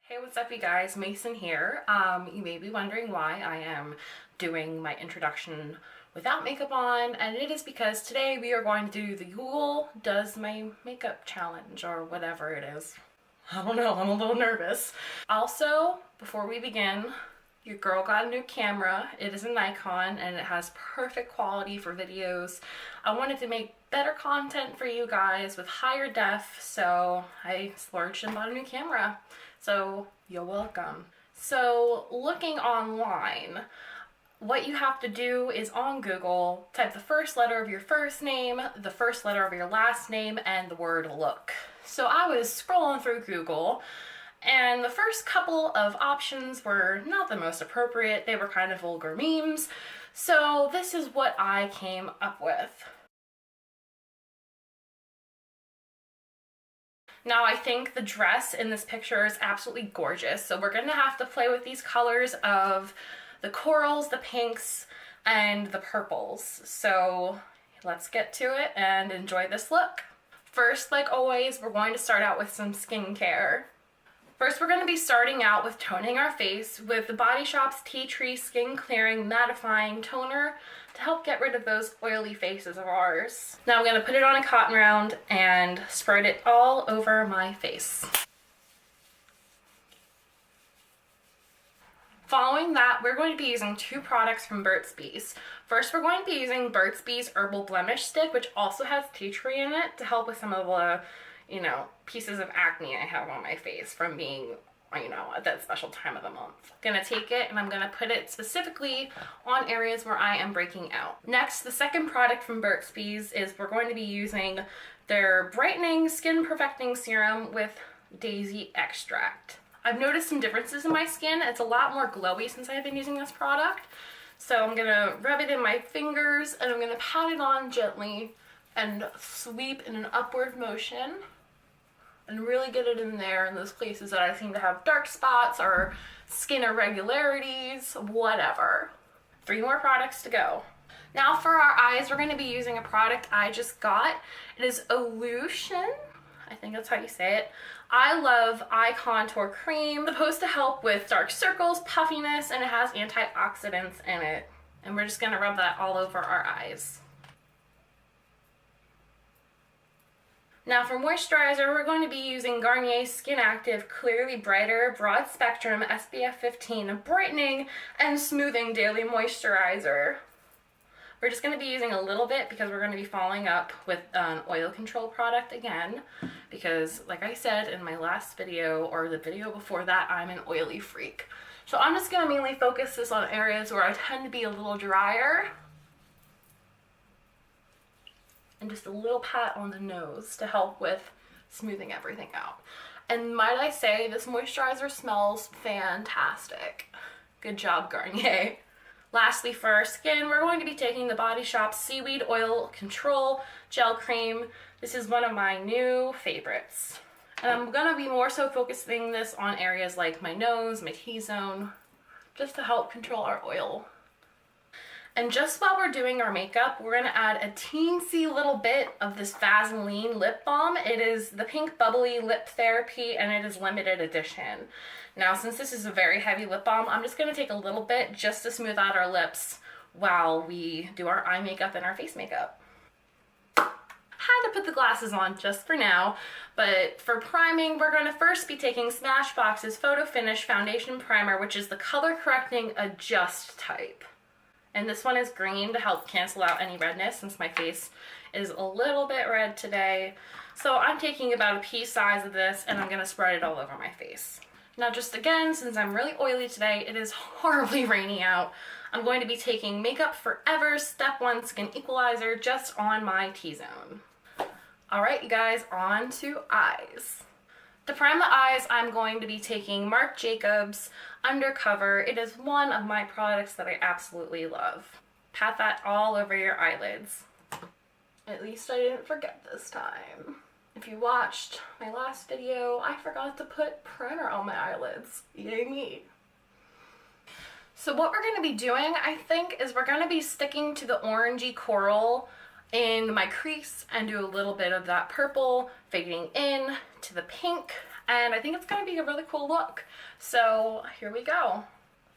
Hey, what's up you guys? Mason here. You may be wondering why I am doing my introduction without makeup on, and it is because today we are going to do the Google Does My Makeup Challenge, or whatever it is. I don't know, I'm a little nervous. Also, before we begin, your girl got a new camera. It is a Nikon and it has perfect quality for videos. I wanted to make better content for you guys with higher def, so I splurged and bought a new camera. So you're welcome. So looking online, what you have to do is on Google, type the first letter of your first name, the first letter of your last name, and the word look. So I was scrolling through Google, and the first couple of options were not the most appropriate. They were kind of vulgar memes. So this is what I came up with. Now I think the dress in this picture is absolutely gorgeous. So we're gonna have to play with these colors of the corals, the pinks, and the purples. So let's get to it and enjoy this look. First, like always, we're going to start out with some skincare. First, we're going to be starting out with toning our face with the Body Shop's Tea Tree Skin Clearing Mattifying Toner to help get rid of those oily faces of ours. Now I'm going to put it on a cotton round and spread it all over my face. Following that, we're going to be using two products from Burt's Bees. First, we're going to be using Burt's Bees Herbal Blemish Stick, which also has tea tree in it to help with some of the pieces of acne I have on my face from being, at that special time of the month. I'm gonna take it and I'm gonna put it specifically on areas where I am breaking out. Next, the second product from Burt's Bees is we're going to be using their Brightening Skin Perfecting Serum with Daisy Extract. I've noticed some differences in my skin. It's a lot more glowy since I've been using this product. So I'm gonna rub it in my fingers and I'm gonna pat it on gently and sweep in an upward motion and really get it in there in those places that I seem to have dark spots or skin irregularities, whatever. 3 more products to go. Now for our eyes, we're going to be using a product I just got. It is Oolusion. I think that's how you say it. I love Eye Contour Cream. It's supposed to help with dark circles, puffiness, and it has antioxidants in it. And we're just going to rub that all over our eyes. Now for moisturizer, we're going to be using Garnier Skin Active Clearly Brighter Broad Spectrum SPF 15 Brightening and Smoothing Daily Moisturizer. We're just going to be using a little bit because we're going to be following up with an oil control product again because, like I said in my last video or the video before that, I'm an oily freak. So I'm just going to mainly focus this on areas where I tend to be a little drier. And just a little pat on the nose to help with smoothing everything out. And might I say, this moisturizer smells fantastic. Good job, Garnier. Lastly, for our skin, we're going to be taking the Body Shop's Seaweed Oil Control Gel Cream. This is one of my new favorites. And I'm going to be more so focusing this on areas like my nose, my T-zone, just to help control our oil. And just while we're doing our makeup, we're going to add a teensy little bit of this Vaseline lip balm. It is the Pink Bubbly Lip Therapy and it is limited edition. Now, since this is a very heavy lip balm, I'm just going to take a little bit just to smooth out our lips while we do our eye makeup and our face makeup. Had to put the glasses on just for now, but for priming, we're going to first be taking Smashbox's Photo Finish Foundation Primer, which is the color correcting adjust type. And this one is green to help cancel out any redness since my face is a little bit red today. So I'm taking about a pea size of this and I'm going to spread it all over my face. Now just again, since I'm really oily today, it is horribly rainy out, I'm going to be taking Makeup Forever's Step 1 Skin Equalizer just on my T-zone. Alright you guys, on to eyes. To prime the eyes, I'm going to be taking Marc Jacobs Undercover. It is one of my products that I absolutely love. Pat that all over your eyelids. At least I didn't forget this time. If you watched my last video, I forgot to put primer on my eyelids. Yay me. So what we're going to be doing, I think, is we're going to be sticking to the orangey coral in my crease and do a little bit of that purple, fading in to the pink and I think it's going to be a really cool look. So here we go.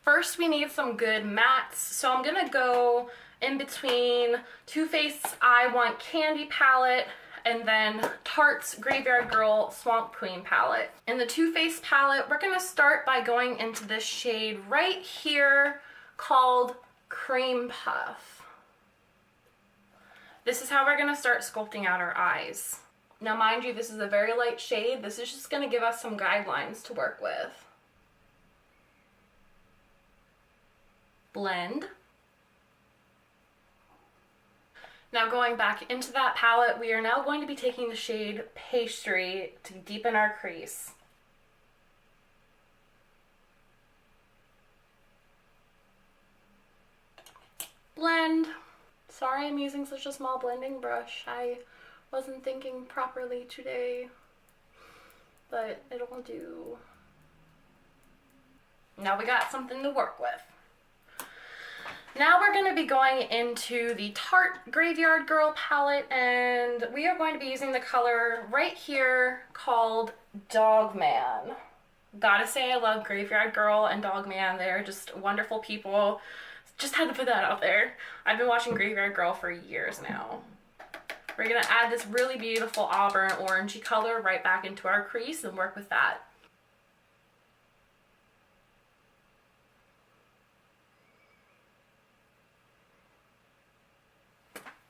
First, we need some good mattes, so I'm going to go in between Too Faced's I Want Candy palette and then Tarte's Graveyard Girl Swamp Queen palette. In the Too Faced palette, we're going to start by going into this shade right here called Cream Puff. This is how we're going to start sculpting out our eyes. Now mind you, this is a very light shade. This is just going to give us some guidelines to work with. Blend. Now going back into that palette, we are now going to be taking the shade Pastry to deepen our crease. Blend. Sorry I'm using such a small blending brush. I wasn't thinking properly today, but it'll do. Now we got something to work with. Now we're going to be going into the Tarte Graveyard Girl palette, and we are going to be using the color right here called Dog Man. Gotta say I love Graveyard Girl and Dog Man. They're just wonderful people. Just had to put that out there. I've been watching Graveyard Girl for years now. We're going to add this really beautiful auburn orangey color right back into our crease and work with that.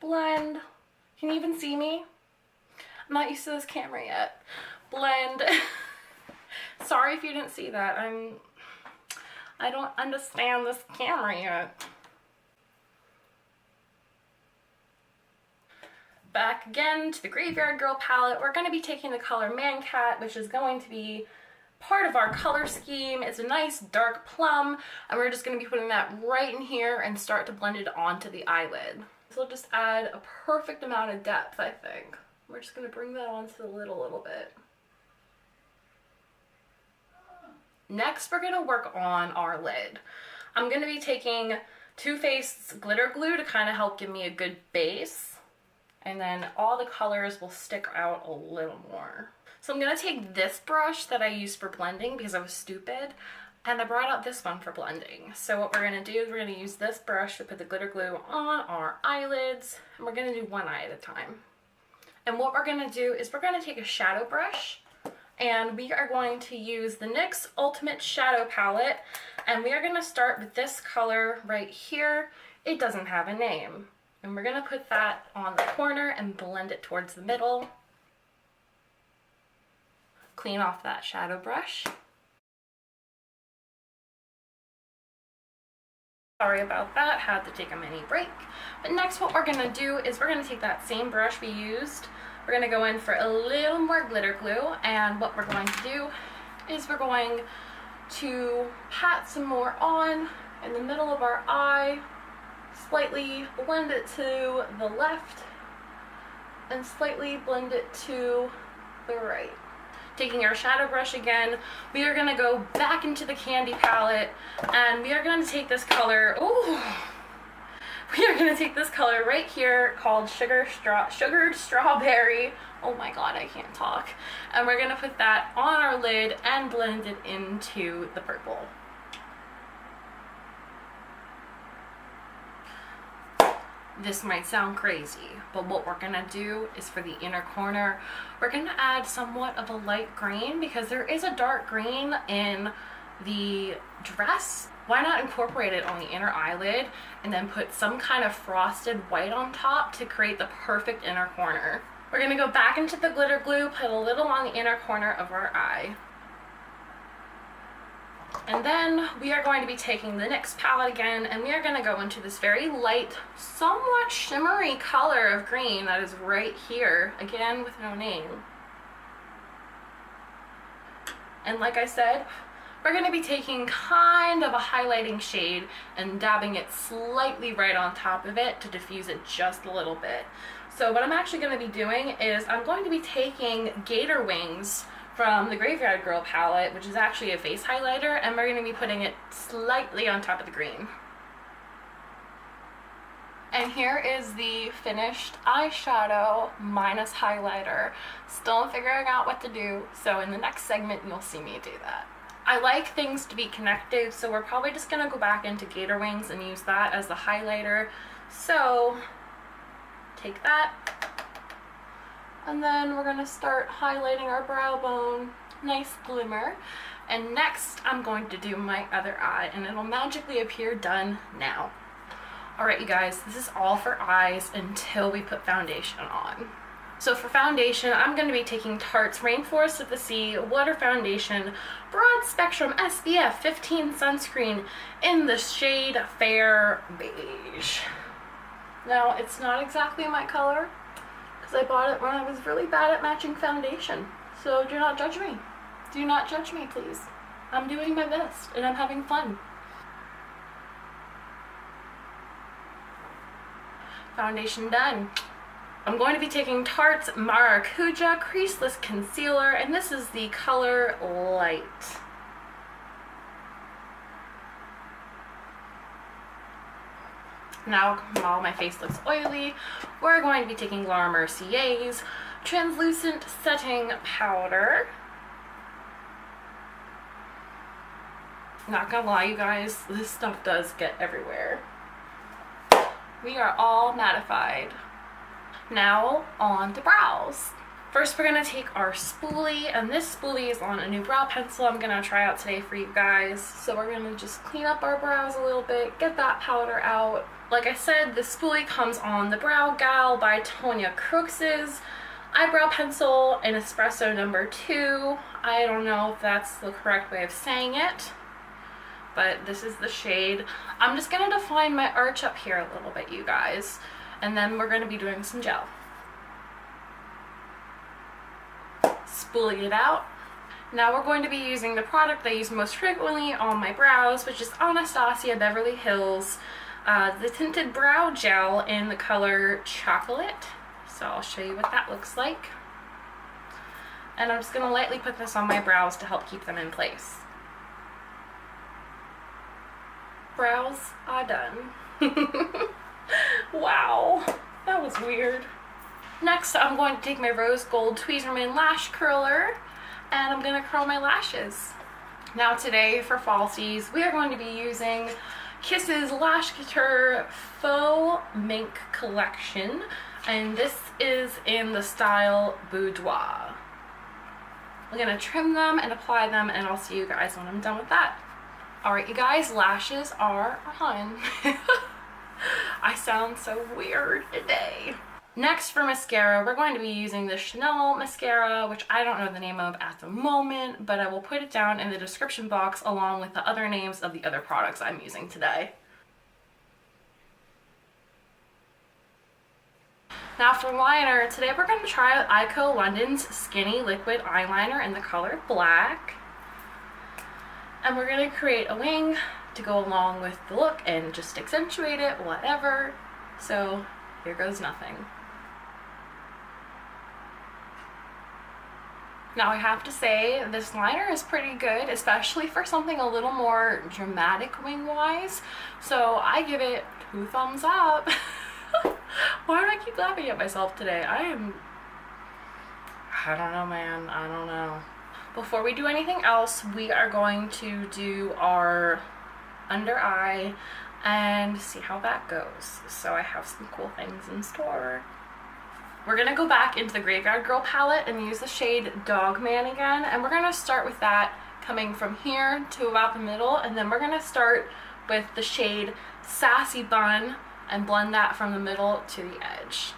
Blend. Can you even see me? I'm not used to this camera yet. Blend. Sorry if you didn't see that. I don't understand this camera yet. Back again to the Graveyard Girl palette. We're going to be taking the color Man Cat, which is going to be part of our color scheme. It's a nice dark plum, and we're just going to be putting that right in here and start to blend it onto the eyelid. So we'll just add a perfect amount of depth, I think. We're just going to bring that onto the lid a little bit. Next, we're going to work on our lid. I'm going to be taking Too Faced's glitter glue to kind of help give me a good base. And then all the colors will stick out a little more. So I'm going to take this brush that I used for blending because I was stupid, and I brought out this one for blending. So what we're going to do is we're going to use this brush to put the glitter glue on our eyelids, and we're going to do one eye at a time. And what we're going to do is we're going to take a shadow brush, and we are going to use the NYX Ultimate Shadow Palette, and we are going to start with this color right here. It doesn't have a name. And we're going to put that on the corner and blend it towards the middle. Clean off that shadow brush. Sorry about that, had to take a mini break. But next what we're going to do is we're going to take that same brush we used. We're going to go in for a little more glitter glue, and what we're going to do is we're going to pat some more on in the middle of our eye, slightly blend it to the left, and slightly blend it to the right. Taking our shadow brush again, we are going to go back into the candy palette, and we are going to take this color, we are going to take this color right here called Sugared Strawberry. Oh my god, I can't talk. And we're going to put that on our lid and blend it into the purple. This might sound crazy, but what we're going to do is for the inner corner, we're going to add somewhat of a light green because there is a dark green in the dress. Why not incorporate it on the inner eyelid and then put some kind of frosted white on top to create the perfect inner corner. We're going to go back into the glitter glue, put a little on the inner corner of our eye. And then we are going to be taking the NYX palette again, and we are going to go into this very light, somewhat shimmery color of green that is right here, again with no name. And like I said, we're going to be taking kind of a highlighting shade and dabbing it slightly right on top of it to diffuse it just a little bit. So what I'm actually going to be doing is I'm going to be taking Gator Wings from the Graveyard Girl palette, which is actually a face highlighter, and we're going to be putting it slightly on top of the green. And here is the finished eyeshadow minus highlighter. Still figuring out what to do, so in the next segment you'll see me do that. I like things to be connected, so we're probably just gonna go back into Gator Wings and use that as the highlighter. So take that, and then we're gonna start highlighting our brow bone. Nice glimmer. And next I'm going to do my other eye, and it'll magically appear done now. Alright you guys, this is all for eyes until we put foundation on. So for foundation, I'm going to be taking Tarte's Rainforest of the Sea Water Foundation Broad Spectrum SPF 15 Sunscreen in the shade Fair Beige. Now, it's not exactly my color, because I bought it when I was really bad at matching foundation. So do not judge me. Do not judge me, please. I'm doing my best, and I'm having fun. Foundation done. I'm going to be taking Tarte's Maracuja Creaseless Concealer, and this is the color Light. Now, while my face looks oily, we're going to be taking Laura Mercier's Translucent Setting Powder. Not gonna lie, you guys, this stuff does get everywhere. We are all mattified. Now on to brows. First we're going to take our spoolie, and this spoolie is on a new brow pencil I'm going to try out today for you guys. So we're going to just clean up our brows a little bit, get that powder out. Like I said, the spoolie comes on the Brow Gal by Tonya Crooks's eyebrow pencil in Espresso number 2. I don't know if that's the correct way of saying it, but this is the shade. I'm just going to define my arch up here a little bit, you guys, and then we're going to be doing some gel. Spoolie it out. Now we're going to be using the product I use most frequently on my brows, which is Anastasia Beverly Hills, the Tinted Brow Gel in the color Chocolate. So I'll show you what that looks like. And I'm just going to lightly put this on my brows to help keep them in place. Brows are done. Wow, that was weird. Next, I'm going to take my Rose Gold Tweezerman Lash Curler, and I'm going to curl my lashes. Now today, for falsies, we are going to be using Kiss's Lash Couture Faux Mink Collection, and this is in the style Boudoir. I'm going to trim them and apply them, and I'll see you guys when I'm done with that. Alright you guys, lashes are on. I sound so weird today. Next for mascara, we're going to be using the Chanel mascara, which I don't know the name of at the moment, but I will put it down in the description box along with the other names of the other products I'm using today. Now for liner, today we're going to try out Ico London's Skinny Liquid Eyeliner in the color Black. And we're going to create a wing to go along with the look and just accentuate it, whatever. So here goes nothing. Now I have to say, this liner is pretty good, especially for something a little more dramatic wing-wise. So I give it 2 thumbs up. Why do I keep laughing at myself today? I don't know, man. I don't know. Before we do anything else, we are going to do our under eye and see how that goes. So I have some cool things in store. We're going to go back into the Graveyard Girl palette and use the shade Dog Man again. And we're going to start with that coming from here to about the middle. And then we're going to start with the shade Sassy Bun and blend that from the middle to the edge.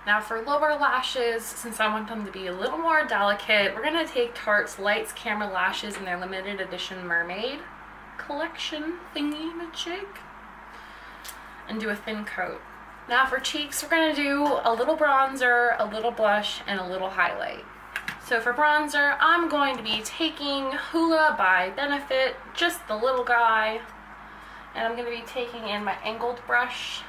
Now for lower lashes, since I want them to be a little more delicate, we're going to take Tarte's Lights Camera Lashes in their limited edition Mermaid collection thingy-majig and do a thin coat. Now for cheeks, we're going to do a little bronzer, a little blush, and a little highlight. So for bronzer, I'm going to be taking Hoola by Benefit, just the little guy, and I'm going to be taking in my angled brush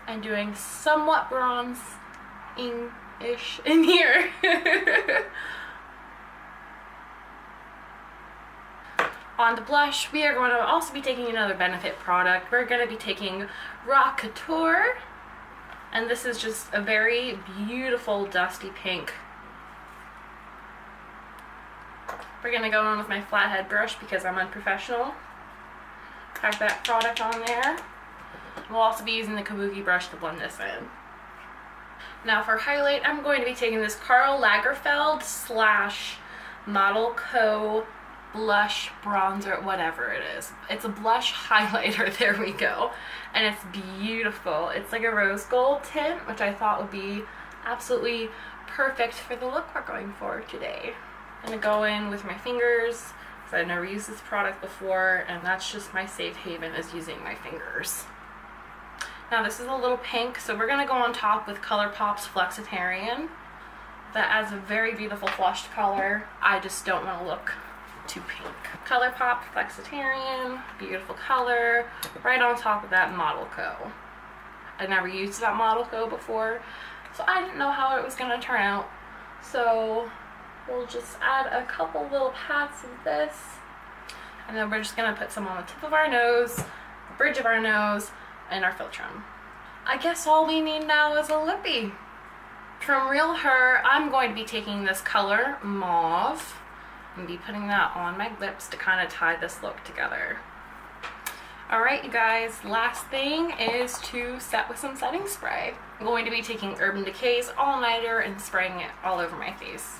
and doing somewhat bronze-ish in here. On to blush, we are going to also be taking another Benefit product. We're going to be taking Rock Couture, and this is just a very beautiful dusty pink. We're going to go on with my flathead brush because I'm unprofessional. Pack that product on there. We'll also be using the kabuki brush to blend this in. Now for highlight, I'm going to be taking this Karl Lagerfeld / Model Co. blush bronzer, whatever it is. It's a blush highlighter, there we go. And it's beautiful. It's like a rose gold tint, which I thought would be absolutely perfect for the look we're going for today. I'm gonna go in with my fingers because I've never used this product before, and that's just my safe haven, is using my fingers. Now this is a little pink, so we're gonna go on top with ColourPop's Flexitarian. That adds a very beautiful flushed color. I just don't want to look too pink. ColourPop Flexitarian, beautiful color, right on top of that Model Co. I never used that Model Co before, so I didn't know how it was gonna turn out. So we'll just add a couple little pats of this, and then we're just gonna put some on the tip of our nose, the bridge of our nose, and our philtrum. I guess all we need now is a lippy. From Real Her, I'm going to be taking this color, Mauve, and be putting that on my lips to kind of tie this look together. Alright you guys, last thing is to set with some setting spray. I'm going to be taking Urban Decay's All Nighter and spraying it all over my face.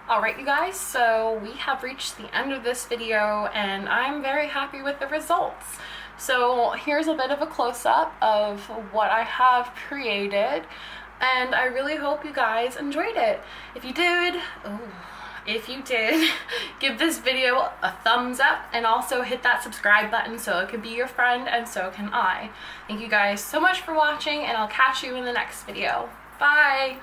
Alright you guys, so we have reached the end of this video and I'm very happy with the results. So here's a bit of a close-up of what I have created, and I really hope you guys enjoyed it. If you did, give this video a thumbs up and also hit that subscribe button so it can be your friend and so can I. Thank you guys so much for watching, and I'll catch you in the next video. Bye!